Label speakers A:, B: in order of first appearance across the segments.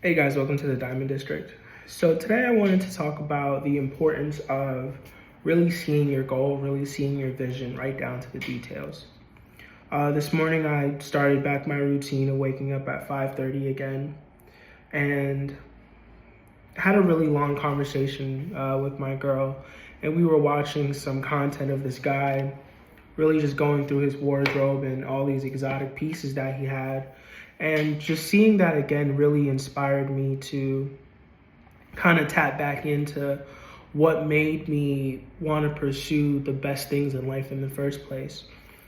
A: Hey guys, welcome to the Diamond District. So today I wanted to talk about the importance of really seeing your goal, really seeing your vision right down to the details. This morning I started back my routine of waking up at 5:30 again and had a really long conversation with my girl, and we were watching some content of this guy really just going through his wardrobe and all these exotic pieces that he had. And just seeing that again really inspired me to kind of tap back into what made me want to pursue the best things in life in the first place.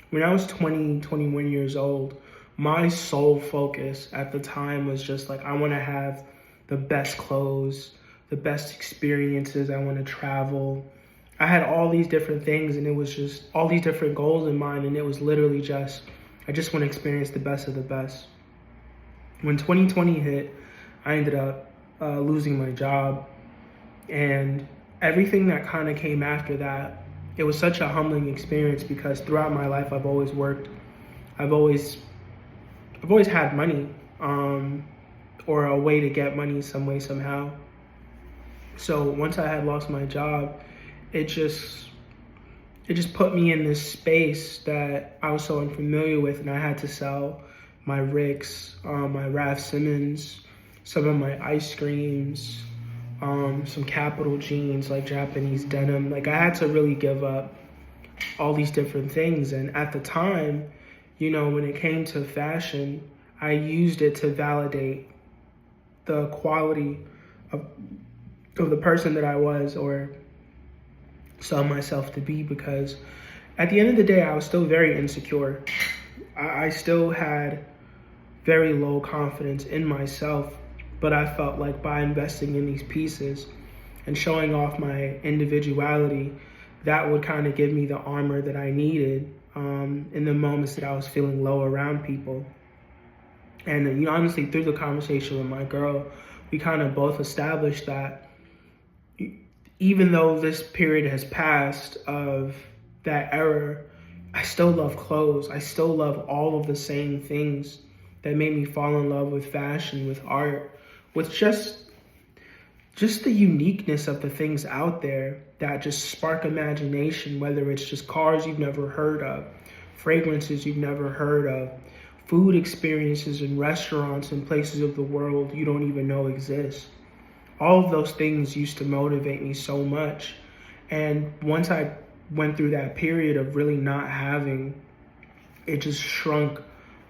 A: When I was 20, 21 years old, my sole focus at the time was just like, I want to have the best clothes, the best experiences. I want to travel. I had all these different things, and it was just all these different goals in mind. And it was literally just, I just want to experience the best of the best. When 2020 hit, I ended up losing my job, and everything that kind of came after that, it was such a humbling experience because throughout my life, I've always worked. I've always had money, or a way to get money some way, somehow. So once I had lost my job, it just put me in this space that I was so unfamiliar with, and I had to sell my Ricks, my Raf Simmons, some of my ice creams, some Capital jeans, like Japanese denim. Like, I had to really give up all these different things. And at the time, when it came to fashion, I used it to validate the quality of the person that I was, or saw myself to be, because at the end of the day, I was still very insecure. I still had very low confidence in myself, but I felt like by investing in these pieces and showing off my individuality, that would kind of give me the armor that I needed in the moments that I was feeling low around people. And honestly, through the conversation with my girl, we kind of both established that even though this period has passed of that era, I still love clothes. I still love all of the same things that made me fall in love with fashion, with art, with just the uniqueness of the things out there that just spark imagination, whether it's just cars you've never heard of, fragrances you've never heard of, food experiences in restaurants and places of the world you don't even know exist. All of those things used to motivate me so much. And once I went through that period of really not having, it just shrunk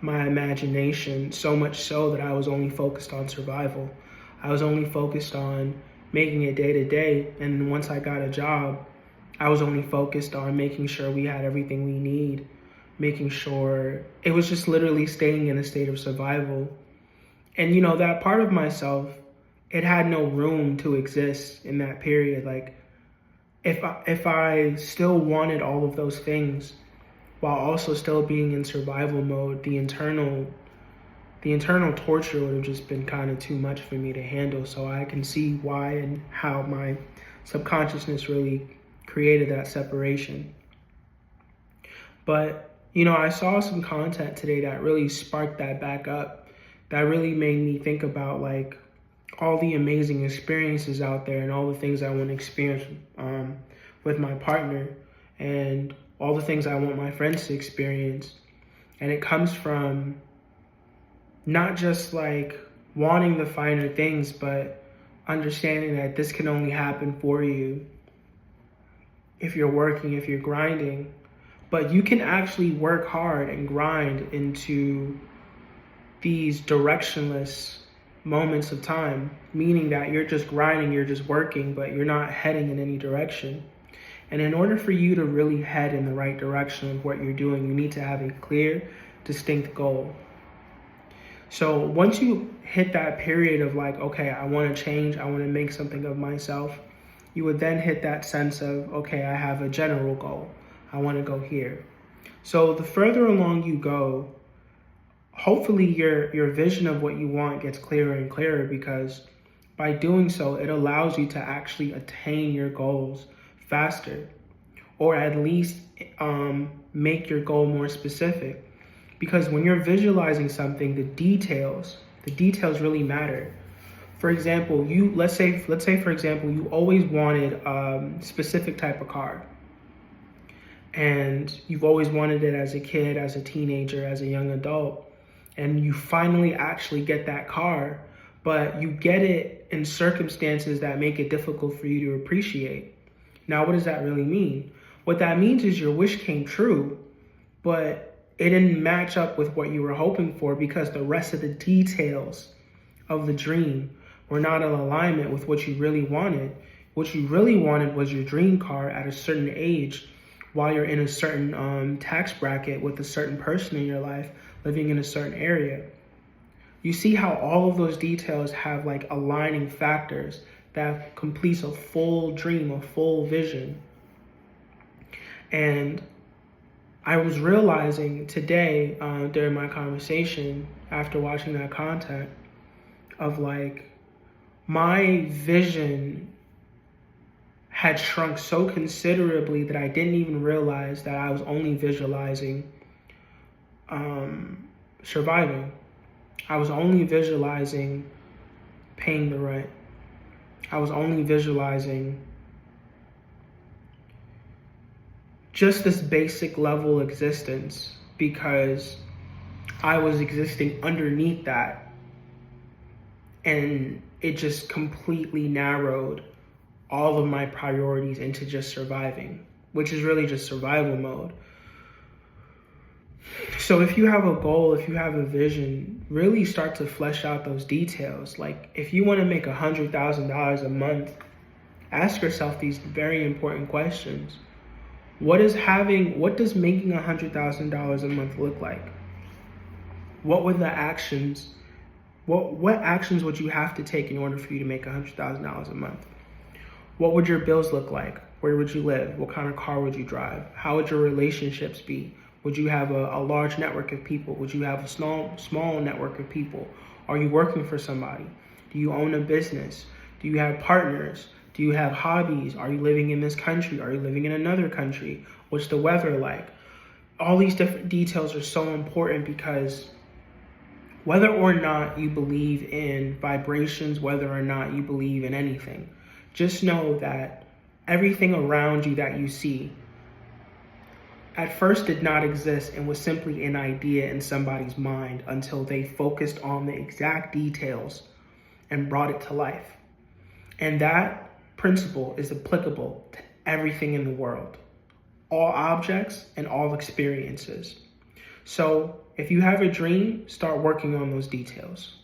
A: my imagination so much so that I was only focused on survival. I was only focused on making it day to day. And once I got a job, I was only focused on making sure we had everything we need, making sure it was just literally staying in a state of survival. And that part of myself, it had no room to exist in that period. Like, if I still wanted all of those things while also still being in survival mode, the internal torture would have just been kind of too much for me to handle. So I can see why and how my subconsciousness really created that separation. But, I saw some content today that really sparked that back up, that really made me think about like all the amazing experiences out there and all the things I want to experience with my partner, and all the things I want my friends to experience. And it comes from not just like wanting the finer things, but understanding that this can only happen for you if you're working, if you're grinding. But you can actually work hard and grind into these directionless moments of time, meaning that you're just grinding, you're just working, but you're not heading in any direction. And in order for you to really head in the right direction of what you're doing, you need to have a clear, distinct goal. So once you hit that period of like, okay, I want to change, I want to make something of myself, you would then hit that sense of, okay, I have a general goal. I want to go here. So the further along you go, hopefully your vision of what you want gets clearer and clearer, because by doing so, it allows you to actually attain your goals faster, or at least make your goal more specific. Because when you're visualizing something, the details really matter. For example, let's say for example, you always wanted a specific type of car. And you've always wanted it as a kid, as a teenager, as a young adult. And you finally actually get that car, but you get it in circumstances that make it difficult for you to appreciate. Now, what does that really mean? What that means is your wish came true, but it didn't match up with what you were hoping for because the rest of the details of the dream were not in alignment with what you really wanted. What you really wanted was your dream car at a certain age, while you're in a certain tax bracket with a certain person in your life, living in a certain area. You see how all of those details have like aligning factors that completes a full dream, a full vision. And I was realizing today during my conversation after watching that content of like my vision had shrunk so considerably that I didn't even realize that I was only visualizing surviving. I was only visualizing paying the rent. I was only visualizing just this basic level existence because I was existing underneath that. And it just completely narrowed all of my priorities into just surviving, which is really just survival mode. So if you have a goal, if you have a vision, really start to flesh out those details. Like if you want to make $100,000 a month, ask yourself these very important questions. What does making $100,000 a month look like? What were the actions? What actions would you have to take in order for you to make $100,000 a month? What would your bills look like? Where would you live? What kind of car would you drive? How would your relationships be? Would you have a large network of people? Would you have a small network of people? Are you working for somebody? Do you own a business? Do you have partners? Do you have hobbies? Are you living in this country? Are you living in another country? What's the weather like? All these different details are so important because whether or not you believe in vibrations, whether or not you believe in anything, just know that everything around you that you see at first did not exist and was simply an idea in somebody's mind until they focused on the exact details and brought it to life. And that principle is applicable to everything in the world, all objects and all experiences. So if you have a dream, start working on those details.